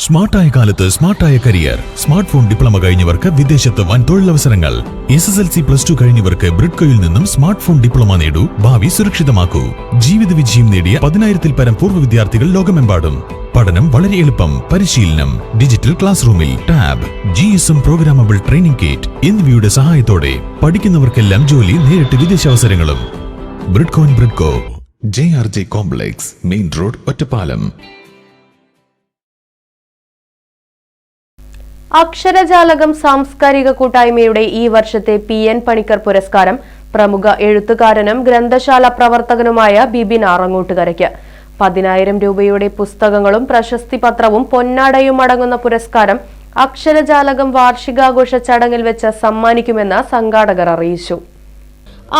സ്മാർട്ടായ കാലത്ത് സ്മാർട്ടായ career. Smart phone diploma കഴിഞ്ഞവർക്ക് വിദേശത്ത് വൻ തൊഴിലവസരങ്ങൾ. SSLC +2 കഴിഞ്ഞവർക്ക് ബ്രിഡ്കോയിൽ നിന്നും സ്മാർട്ട് ഫോൺ ഡിപ്ലോമ നേടൂ. ഭാവി സുരക്ഷിതമാക്കൂ. ജീവിത വിജയം നേടിയ 10,000-ൽ പരം പൂർവ്വ വിദ്യാർത്ഥികൾ ലോകമെമ്പാടും. പഠനം വളരെ എളുപ്പം. പരിശീലനം ഡിജിറ്റൽ ക്ലാസ് റൂമിൽ, tab, GSM programmable training kit എന്നിവയുടെ സഹായത്തോടെ പഠിക്കുന്നവർക്കെല്ലാം ജോലി, നേരിട്ട് വിദേശാവസരങ്ങളും. Bridco JRJ complex, main road, Ottapalam. Aksharajalakam സാംസ്കാരിക കൂട്ടായ്മയുടെ ഈ വർഷത്തെ PN പണിക്കർ പുരസ്കാരം പ്രമുഖ എഴുത്തുകാരനും ഗ്രന്ഥശാല പ്രവർത്തകനുമായ ബിബിൻ ആറങ്ങോട്ടുകരയ്ക്ക്. 10,000 രൂപയുടെ പുസ്തകങ്ങളും പ്രശസ്തി പത്രവും പൊന്നാടയും അടങ്ങുന്ന പുരസ്കാരം അക്ഷരജാലകം വാർഷികാഘോഷ ചടങ്ങിൽ വെച്ച് സമ്മാനിക്കുമെന്ന് സംഘാടകർ അറിയിച്ചു.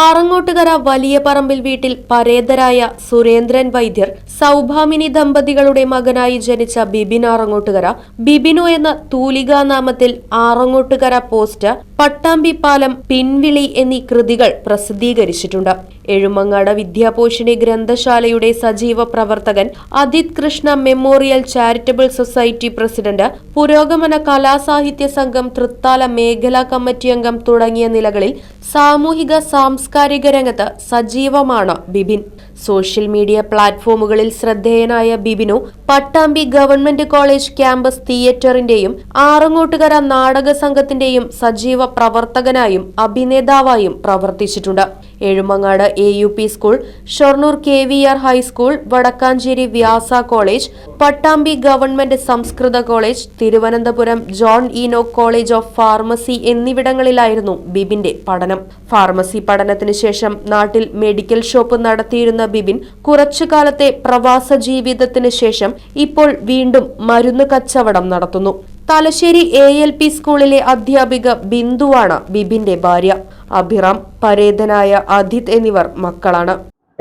ആറങ്ങോട്ടുകര വലിയ പറമ്പിൽ വീട്ടിൽ പരേതരായ സുരേന്ദ്രൻ വൈദ്യർ, സൗഭാമിനി ദമ്പതികളുടെ മകനായി ജനിച്ച ബിബിൻ ആറങ്ങോട്ടുകര, ബിബിനു എന്ന തൂലികാനാമത്തിൽ ആറങ്ങോട്ടുകര പോസ്റ്റ്, പട്ടാമ്പിപ്പാലം, പിൻവിളി എന്നീ കൃതികൾ പ്രസിദ്ധീകരിച്ചിട്ടുണ്ട്. എഴുമങ്ങാട് വിദ്യാപോഷിണി ഗ്രന്ഥശാലയുടെ സജീവ പ്രവർത്തകൻ, Adith Krishna memorial charitable society president, പുരോഗമന കലാസാഹിത്യ സംഘം തൃത്താല മേഖലാ കമ്മിറ്റി അംഗം തുടങ്ങിയ നിലകളിൽ സാമൂഹിക സാംസ്കാരിക രംഗത്ത് സജീവമാണ് ബിബിൻ. സോഷ്യൽ മീഡിയ പ്ലാറ്റ്ഫോമുകളിൽ ശ്രദ്ധേയനായ ബിബിനു പട്ടാമ്പി ഗവൺമെന്റ് കോളേജ് ക്യാമ്പസ് തിയേറ്ററിന്റെയും ആറങ്ങോട്ടുകര നാടക സംഘത്തിന്റെയും സജീവ പ്രവർത്തകനായും അഭിനേതാവായും പ്രവർത്തിച്ചിട്ടുണ്ട്. Ezhumangad AUP school, Shoranur KVR high school, Vadakkanchery Vyasa college, Pattambi government സംസ്കൃത college, Thiruvananthapuram John Enoch college of pharmacy എന്നിവിടങ്ങളിലായിരുന്നു ബിബിന്റെ പഠനം. ഫാർമസി പഠനത്തിന് ശേഷം നാട്ടിൽ മെഡിക്കൽ ഷോപ്പ് നടത്തിയിരുന്ന ബിബിൻ കുറച്ചുകാലത്തെ പ്രവാസ ജീവിതത്തിന് ശേഷം ഇപ്പോൾ വീണ്ടും മരുന്ന് കച്ചവടം നടത്തുന്നു. തലശ്ശേരി ALP സ്കൂളിലെ അധ്യാപിക ബിന്ദുവാണ് ബിബിന്റെ ഭാര്യ. അഭിറാം, പരേതനായ അദിത് എന്നിവർ മക്കളാണ്.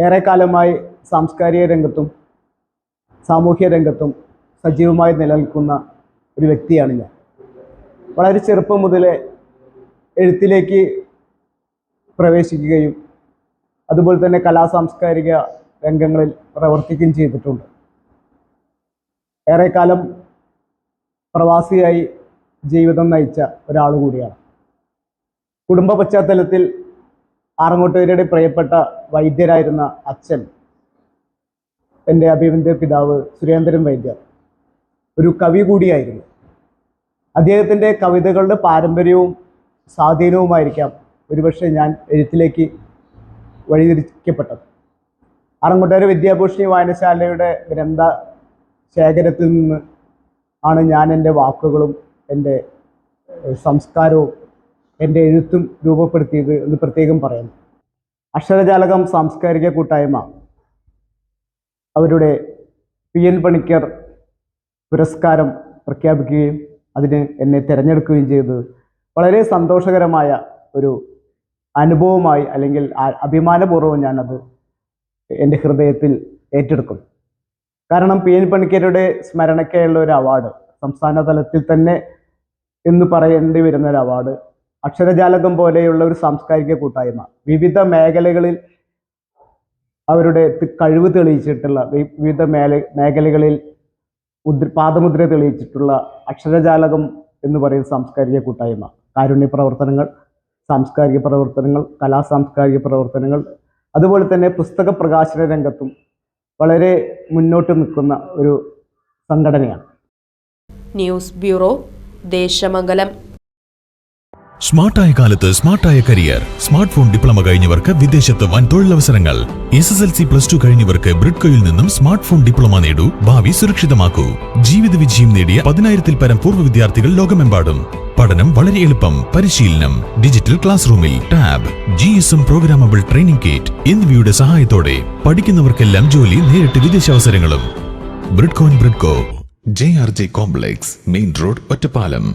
ഏറെക്കാലമായി സാംസ്കാരിക രംഗത്തും സാമൂഹ്യ രംഗത്തും സജീവമായി നിലനിൽക്കുന്ന ഒരു വ്യക്തിയാണ് ഞാൻ. വളരെ ചെറുപ്പം മുതലേ എഴുത്തിലേക്ക് പ്രവേശിക്കുകയും അതുപോലെ തന്നെ കലാസാംസ്കാരിക രംഗങ്ങളിൽ പ്രവർത്തിക്കുകയും ചെയ്തിട്ടുണ്ട്. ഏറെക്കാലം പ്രവാസിയായി ജീവിതം നയിച്ച ഒരാൾ കൂടിയാണ്. കുടുംബ പശ്ചാത്തലത്തിൽ ആറങ്ങോട്ടുകരയുടെ പ്രിയപ്പെട്ട വൈദ്യരായിരുന്ന അച്ഛൻ, എൻ്റെ അഭിമന്യ പിതാവ് സുരേന്ദ്രൻ വൈദ്യർ, ഒരു കവി കൂടിയായിരുന്നു. അദ്ദേഹത്തിൻ്റെ കവിതകളുടെ പാരമ്പര്യവും സ്വാധീനവുമായിരിക്കാം ഒരുപക്ഷെ ഞാൻ എഴുത്തിലേക്ക് വഴിതിരിക്കപ്പെട്ടത്. ആറങ്ങോട്ടുകര വിദ്യാഭൂഷണി വായനശാലയുടെ ഗ്രന്ഥ ശേഖരത്തിൽ നിന്ന് ആണ് ഞാൻ എൻ്റെ വാക്കുകളും എൻ്റെ സംസ്കാരവും എൻ്റെ എഴുത്തും രൂപപ്പെടുത്തിയത് എന്ന് പ്രത്യേകം പറയുന്നു. അക്ഷരജാലകം സാംസ്കാരിക കൂട്ടായ്മ അവരുടെ PN പണിക്കർ പുരസ്കാരം പ്രഖ്യാപിക്കുകയും അതിന് എന്നെ തിരഞ്ഞെടുക്കുകയും ചെയ്തത് വളരെ സന്തോഷകരമായ ഒരു അനുഭവമായി, അല്ലെങ്കിൽ അഭിമാനപൂർവ്വം ഞാനത് എൻ്റെ ഹൃദയത്തിൽ ഏറ്റെടുക്കുന്നു. കാരണം PN പണിക്കരുടെ സ്മരണയ്ക്കായുള്ള ഒരു അവാർഡ്, സംസ്ഥാന തലത്തിൽ തന്നെ എന്ന് പറയേണ്ടി വരുന്ന ഒരു അവാർഡ്, അക്ഷരജാലകം പോലെയുള്ള ഒരു സാംസ്കാരിക കൂട്ടായ്മ വിവിധ മേഖലകളിൽ അവരുടെ കഴിവ് തെളിയിച്ചിട്ടുള്ള, വിവിധ മേഖലകളിൽ പാദമുദ്ര തെളിയിച്ചിട്ടുള്ള അക്ഷരജാലകം എന്ന് പറയുന്ന സാംസ്കാരിക കൂട്ടായ്മ കാരുണ്യ പ്രവർത്തനങ്ങൾ, സാംസ്കാരിക പ്രവർത്തനങ്ങൾ, കലാസാംസ്കാരിക പ്രവർത്തനങ്ങൾ, അതുപോലെ തന്നെ പുസ്തക പ്രകാശന രംഗത്തും വളരെ മുന്നോട്ട് നിൽക്കുന്ന ഒരു സംഘടനയാണ്. News bureau, Desamangalam. സ്മാർട്ടായ കാലത്ത് സ്മാർട്ടായ കരിയർ. സ്മാർട്ട് ഫോൺ ഡിപ്ലോമ കഴിഞ്ഞവർക്ക് വിദേശത്ത് വൻ തൊഴിലവസരങ്ങൾ. SSLC +2 കഴിഞ്ഞവർക്ക് ബ്രിഡ്കോയിൽ നിന്നും സ്മാർട്ട് ഫോൺ ഡിപ്ലോമ നേടൂ. ഭാവി സുരക്ഷിതമാക്കൂ. ജീവിത വിജയം നേടിയ 10,000-ൽ പരം പൂർവ്വ വിദ്യാർത്ഥികൾ ലോകമെമ്പാടും. പഠനം വളരെ എളുപ്പം. പരിശീലനം ഡിജിറ്റൽ ക്ലാസ് റൂമിൽ, tab, GSM programmable training kit എന്നിവയുടെ സഹായത്തോടെ പഠിക്കുന്നവർക്കെല്ലാം ജോലി, നേരിട്ട് വിദേശാവസരങ്ങളും. Bridco JRJ complex, main road, Ottapalam.